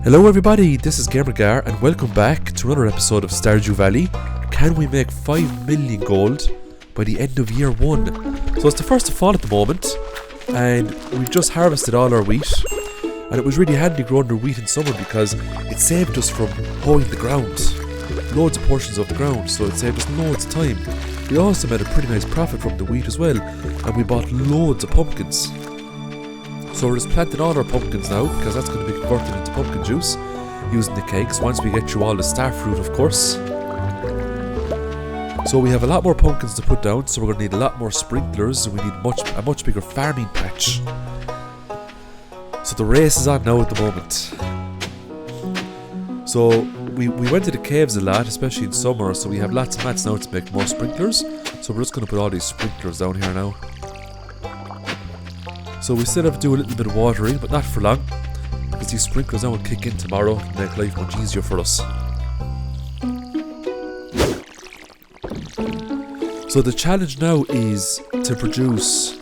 Hello everybody, this is GamerGar and welcome back to another episode of Stardew Valley. Can we make 5 million gold by the end of year 1? So it's the first of fall at the moment and we've just harvested all our wheat, and it was really handy growing our wheat in summer because it saved us from hoeing the ground, loads of portions of the ground, so it saved us loads of time. We also made a pretty nice profit from the wheat as well, and we bought loads of pumpkins. So we're just planting all our pumpkins now because that's going to be converted into pumpkin juice using the kegs once we get through all the starfruit, of course. So we have a lot more pumpkins to put down, so we're going to need a lot more sprinklers and we need a much bigger farming patch. So the race is on now at the moment. So we went to the caves a lot, especially in summer, so we have lots of mats now to make more sprinklers. So we're just going to put all these sprinklers down here now. So we still have to do a little bit of watering, but not for long, because these sprinklers now will kick in tomorrow and make life much easier for us. So the challenge now is to produce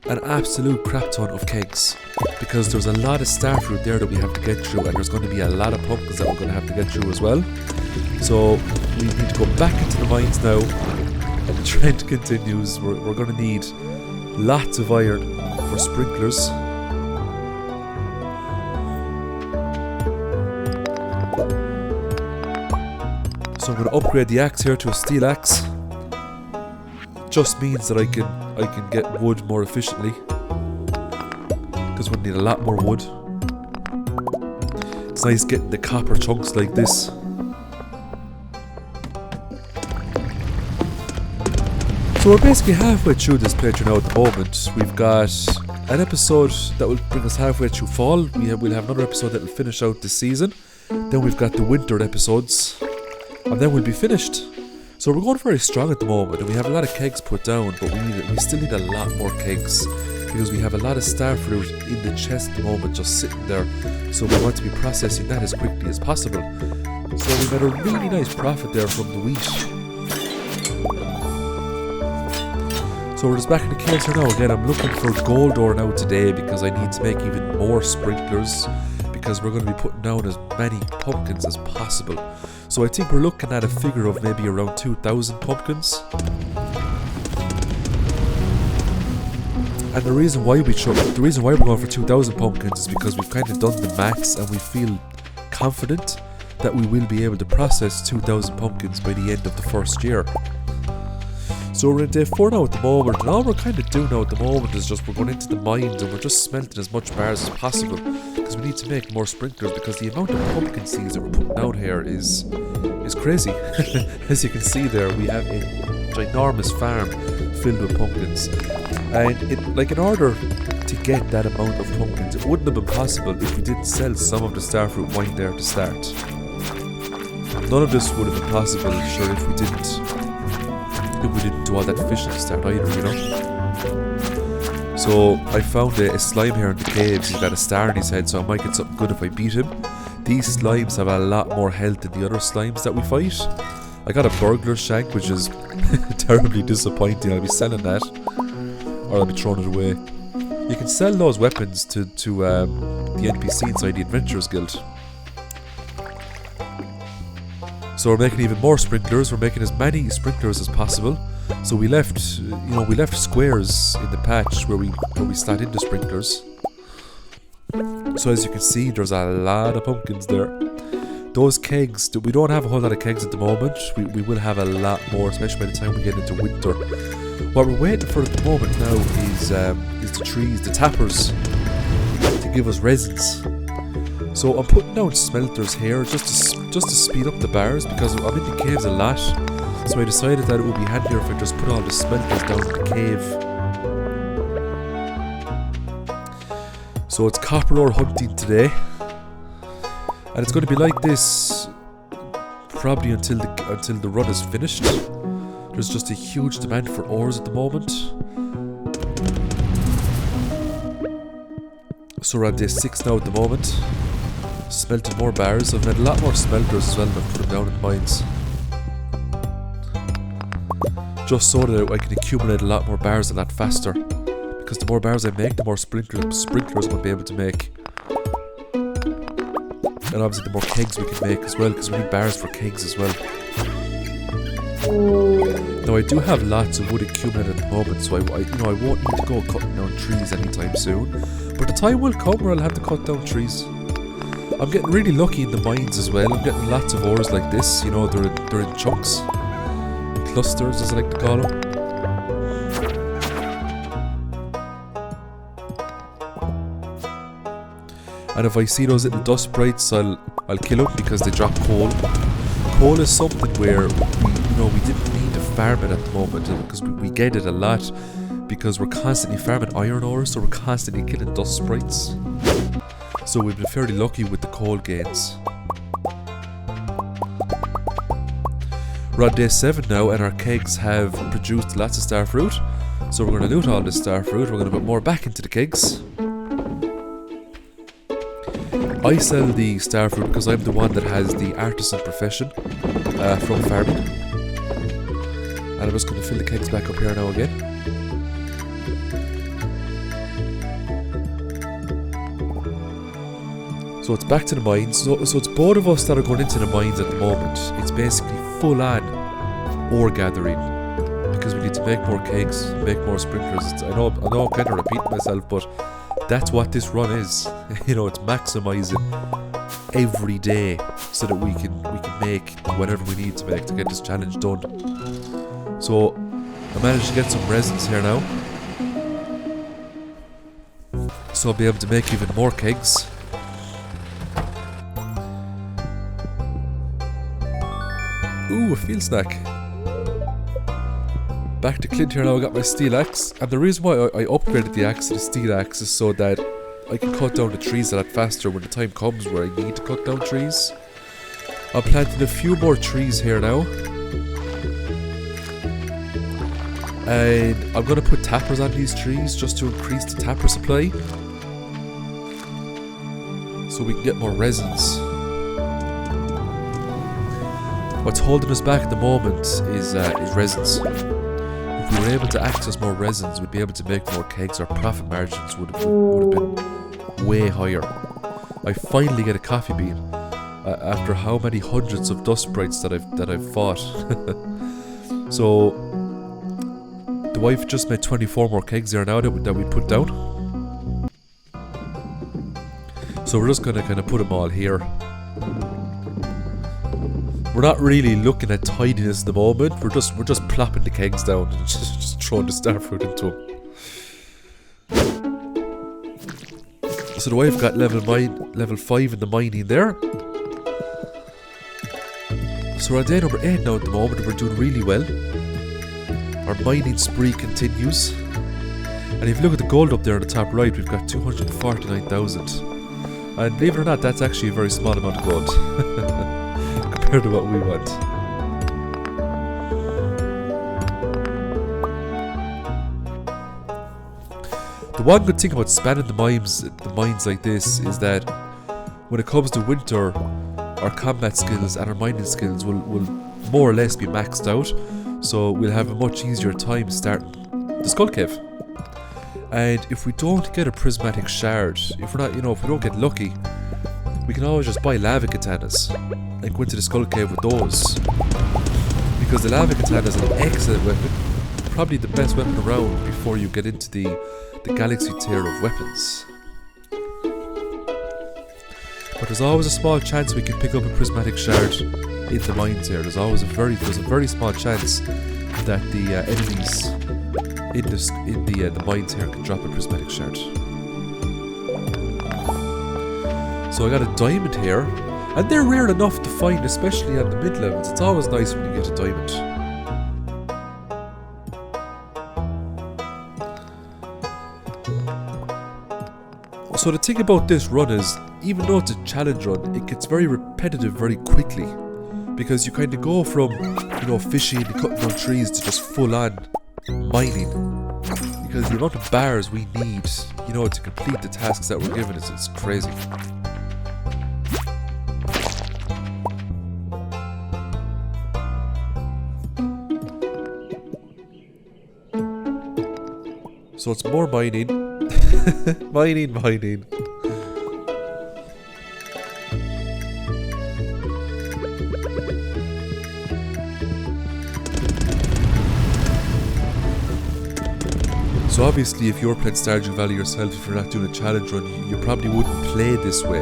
an absolute crap ton of kegs, because there's a lot of starfruit there that we have to get through, and there's going to be a lot of pumpkins that we're going to have to get through as well. So we need to go back into the mines now, and the trend continues. We're going to need lots of iron for sprinklers. So I'm going to upgrade the axe here to a steel axe. Just means that I can get wood more efficiently, because we'll need a lot more wood. It's nice getting the copper chunks like this. So we're basically halfway through this playthrough now at the moment. We've got an episode that will bring us halfway through fall. We'll have another episode that will finish out this season. Then we've got the winter episodes, and then we'll be finished. So we're going very strong at the moment, and we have a lot of kegs put down, but we still need a lot more kegs, because we have a lot of starfruit in the chest at the moment just sitting there. So we want to be processing that as quickly as possible. So we made a really nice profit there from the wheat. So we're just back in the caves here now again. I'm looking for gold ore now today because I need to make even more sprinklers, because we're going to be putting down as many pumpkins as possible. So I think we're looking at a figure of maybe around 2,000 pumpkins. And the reason why we're going for 2,000 pumpkins is because we've kind of done the maths and we feel confident that we will be able to process 2,000 pumpkins by the end of the first year. So we're in day 4 now at the moment, and all we're kind of doing now at the moment is just we're going into the mines and we're just smelting as much bars as possible, because we need to make more sprinklers, because the amount of pumpkin seeds that we're putting down here is crazy. As you can see there, we have a ginormous farm filled with pumpkins, and in order to get that amount of pumpkins, it wouldn't have been possible if we didn't sell some of the starfruit wine there to start. None of this would have been possible, sure, if we didn't do all that fishing to start either, you know. So I found a slime here in the caves. He's got a star on his head, so I might get something good if I beat him. These slimes have a lot more health than the other slimes that we fight. I got a burglar shank, which is terribly disappointing. I'll be selling that, or I'll be throwing it away. You can sell those weapons to the NPC inside the Adventurers Guild. So we're making even more sprinklers. We're making as many sprinklers as possible. So we left squares in the patch where we slot into sprinklers. So as you can see, there's a lot of pumpkins there. Those kegs, we don't have a whole lot of kegs at the moment. We will have a lot more, especially by the time we get into winter. What we're waiting for at the moment now is the trees, the tappers, to give us resins. So I'm putting down smelters here just to speed up the bars, because I'm in the caves a lot. So I decided that it would be handier if I just put all the smelters down in the cave. So it's copper ore hunting today, and it's going to be like this probably until the run is finished. There's just a huge demand for ores at the moment. So we're on day 6 now at the moment. Smelted more bars. I've made a lot more smelters as well, and I've put them down in the mines, just so that I can accumulate a lot more bars a lot faster, because the more bars I make, the more sprinklers I'm going to be able to make. And obviously the more kegs we can make as well, because we need bars for kegs as well. Now I do have lots of wood accumulated at the moment, so I won't need to go cutting down trees anytime soon. But the time will come where I'll have to cut down trees. I'm getting really lucky in the mines as well. I'm getting lots of ores like this, you know, they're in chunks. Clusters, as I like to call them. And if I see those little dust sprites, I'll kill them because they drop coal. Coal is something where we didn't need to farm it at the moment, because we get it a lot because we're constantly farming iron ore, so we're constantly killing dust sprites. So we've been fairly lucky with the coal gains. We're on day 7 now, and our kegs have produced lots of starfruit. So we're going to loot all this starfruit. We're going to put more back into the kegs. I sell the starfruit because I'm the one that has the artisan profession from farming. And I'm just going to fill the kegs back up here now again. So it's back to the mines. So it's both of us that are going into the mines at the moment. It's basically full on ore gathering because we need to make more kegs, make more sprinklers. I know I'm kind of repeating myself, but that's what this run is. You know, it's maximizing every day so that we can make whatever we need to make to get this challenge done. So I managed to get some resins here now, so I'll be able to make even more kegs. Ooh, a field snack. Back to Clint here now. I got my steel axe, and the reason why I upgraded the axe to the steel axe is so that I can cut down the trees a lot faster when the time comes where I need to cut down trees. I'm planting a few more trees here now, and I'm going to put tappers on these trees just to increase the tapper supply so we can get more resins. What's holding us back at the moment is resins. If we were able to access more resins, we'd be able to make more kegs. Our profit margins would have been way higher. I finally get a coffee bean after how many hundreds of dust sprites that I've fought. So the wife just made 24 more kegs there now that we put down. So we're just gonna kind of put them all here. We're not really looking at tidiness at the moment. We're just plopping the kegs down and just throwing the starfruit into them. So the wife got level 5 in the mining there. So we're on day number 8 now at the moment, and we're doing really well. Our mining spree continues. And if you look at the gold up there on the top right, we've got 249,000. And believe it or not, that's actually a very small amount of gold. Compared to what we want. The one good thing about spanning the mines like this is that when it comes to winter, our combat skills and our mining skills will more or less be maxed out, so we'll have a much easier time starting the skull cave. And if we don't get a prismatic shard, if we don't get lucky, we can always just buy lava katanas and go into the skull cave with those. Because the lava katana is an excellent weapon, probably the best weapon around before you get into the galaxy tier of weapons. But there's always a small chance we can pick up a prismatic shard in the mines here. There's a very small chance that the enemies in the mines here can drop a prismatic shard. So I got a diamond here, and they're rare enough to find, especially at the mid-levels. It's always nice when you get a diamond. So the thing about this run is, even though it's a challenge run, it gets very repetitive very quickly. Because you kind of go from, fishing and cutting down trees to just full-on mining. Because the amount of bars we need, to complete the tasks that we're given is crazy. So it's more mining. mining. So obviously if you're playing Stardew Valley yourself, if you're not doing a challenge run, you probably wouldn't play this way.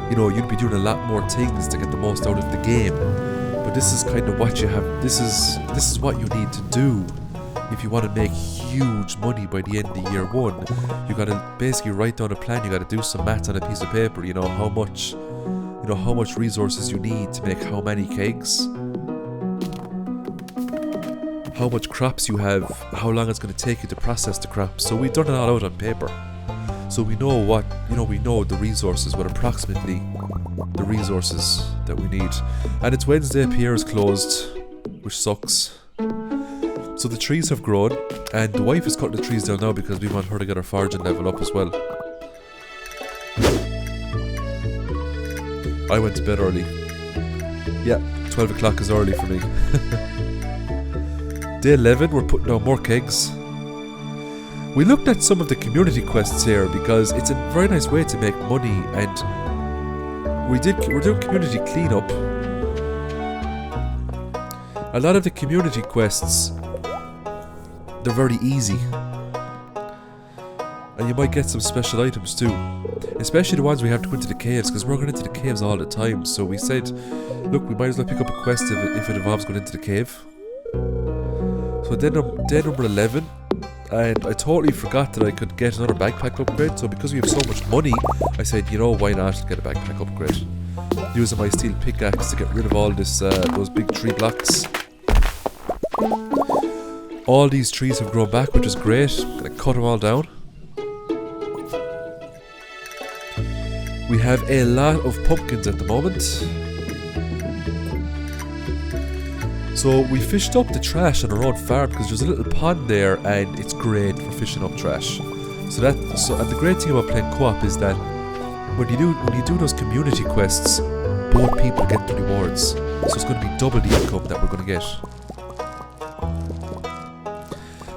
You know, you'd be doing a lot more things to get the most out of the game. But this is kind of what you have, this is what you need to do if you want to make huge money by the end of year one. You gotta basically write down a plan, you gotta do some math on a piece of paper, you know, how much resources you need to make how many kegs, how much crops you have, how long it's going to take you to process the crops. So we've done it all out on paper. So we know we know the resources, but approximately the resources that we need. And it's Wednesday, Pierre is closed, which sucks. So the trees have grown, and the wife is cutting the trees down now because we want her to get her foraging level up as well. I went to bed early. Yeah, 12 o'clock is early for me. Day 11, we're putting down more kegs. We looked at some of the community quests here because it's a very nice way to make money, and we're doing community cleanup. A lot of the community quests, they're very easy. And you might get some special items too. Especially the ones we have to go into the caves, because we're going into the caves all the time. So we said, look, we might as well pick up a quest if it involves going into the cave. So day number 11, and I totally forgot that I could get another backpack upgrade. So because we have so much money, I said, you know, why not get a backpack upgrade? Using my steel pickaxe to get rid of all this, those big tree blocks. All these trees have grown back, which is great. I'm gonna cut them all down. We have a lot of pumpkins at the moment. So we fished up the trash on our own farm because there's a little pond there and it's great for fishing up trash. And the great thing about playing co-op is that when you do those community quests, both people get the rewards. So it's going to be double the income that we're going to get.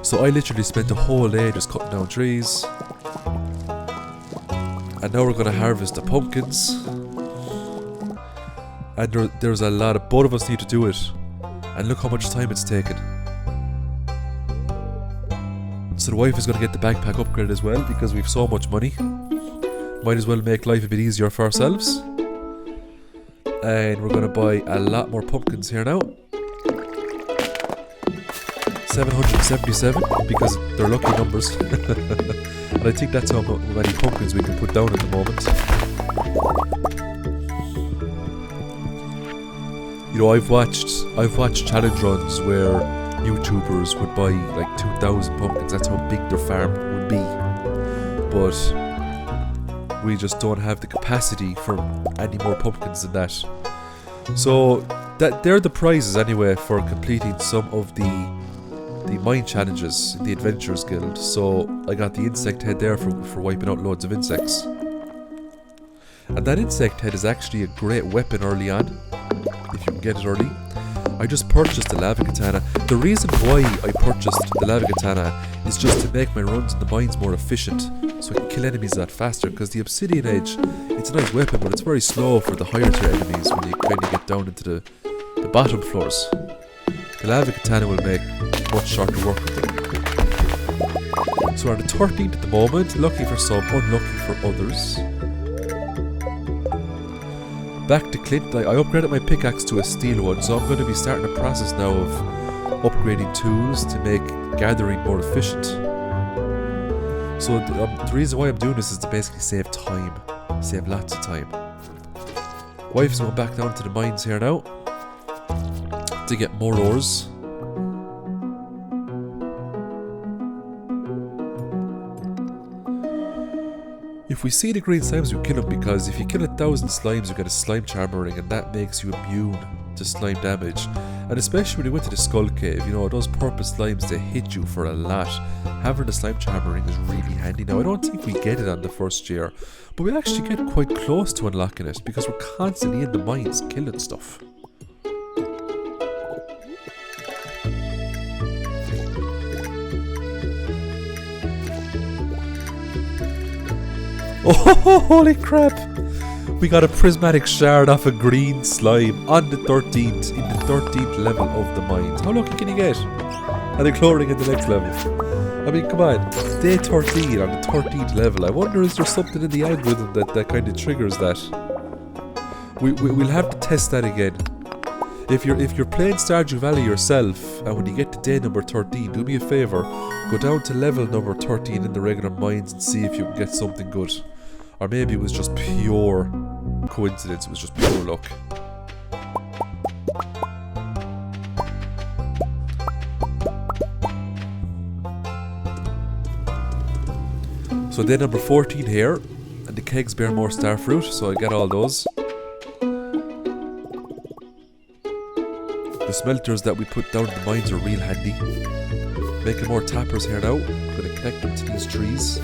So I literally spent the whole day just cutting down trees. And now we're going to harvest the pumpkins. And there's a lot of, both of us need to do it. And look how much time it's taken. So the wife is going to get the backpack upgrade as well because we have so much money. Might as well make life a bit easier for ourselves. And we're going to buy a lot more pumpkins here now. 777 because they're lucky numbers. And I think that's how many pumpkins we can put down at the moment. You know, I've watched challenge runs where YouTubers would buy like 2,000 pumpkins. That's how big their farm would be. But we just don't have the capacity for any more pumpkins than that. So they're the prizes anyway for completing some of the mine challenges in the Adventurers Guild. So I got the insect head there for wiping out loads of insects. And that insect head is actually a great weapon early on, if you can get it early. I just purchased the lava katana. The reason why I purchased the lava katana is just to make my runs in the mines more efficient, so I can kill enemies a lot faster, because the obsidian edge, it's a nice weapon, but it's very slow for the higher tier enemies when you kind of get down into the bottom floors. The lava katana will make much shorter work with them. So we're on the 13th at the moment, lucky for some, unlucky for others. Back to Clint, I upgraded my pickaxe to a steel one, so I'm going to be starting a process now of upgrading tools to make gathering more efficient. So the reason why I'm doing this is to basically save time, save lots of time. Wife's going back down to the mines here now to get more ores. If we see the green slimes, we kill them, because if you kill 1,000 slimes, you get a slime charmer ring, and that makes you immune to slime damage. And especially when you went to the skull cave, you know, those purple slimes, they hit you for a lot. Having the slime charmer ring is really handy. Now, I don't think we get it on the first year, but we actually get quite close to unlocking it, because we're constantly in the mines killing stuff. Oh, holy crap! We got a prismatic shard off a green slime on the 13th, in the 13th level of the mines. How lucky can you get? and exploring at the next level. I mean, come on, day 13 on the 13th level. I wonder, is there something in the algorithm that kind of triggers that? We'll have to test that again. If you're playing Stardew Valley yourself, and when you get to day number 13, do me a favour, go down to level number 13 in the regular mines and see if you can get something good. Or maybe it was just pure coincidence, it was just pure luck. So day number 14 here, and the kegs bear more starfruit, so I get all those. The smelters that we put down in the mines are real handy. Making more tappers here now. I'm going to connect them to these trees.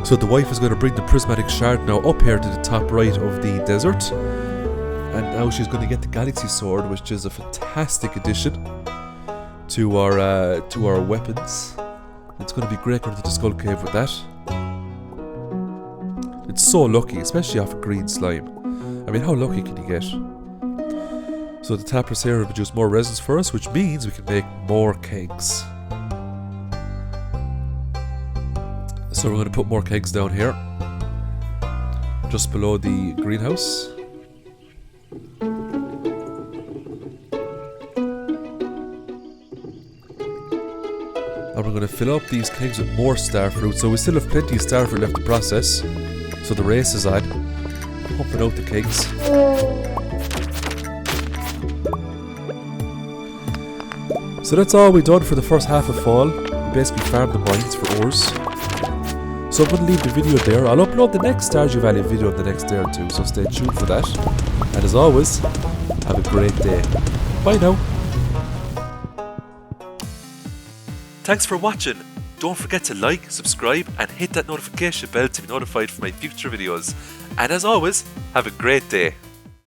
So the wife is going to bring the prismatic shard now up here to the top right of the desert. And now she's going to get the galaxy sword, which is a fantastic addition to our weapons. It's going to be great going to the skull cave with that. It's so lucky, especially off a green slime. I mean, how lucky can you get? So the tappers here will produce more resins for us, which means we can make more kegs. So we're going to put more kegs down here, just below the greenhouse. And we're going to fill up these kegs with more starfruit. So we still have plenty of starfruit left to process. So the race is on. Pumping out the kegs. So that's all we've done for the first half of fall. We basically farmed the mines for ores. So I'm going to leave the video there. I'll upload the next Stardew Valley video in the next day or two. So stay tuned for that. And as always, have a great day. Bye now. Thanks for watching. Don't forget to like, subscribe and hit that notification bell to be notified for my future videos. And as always, have a great day.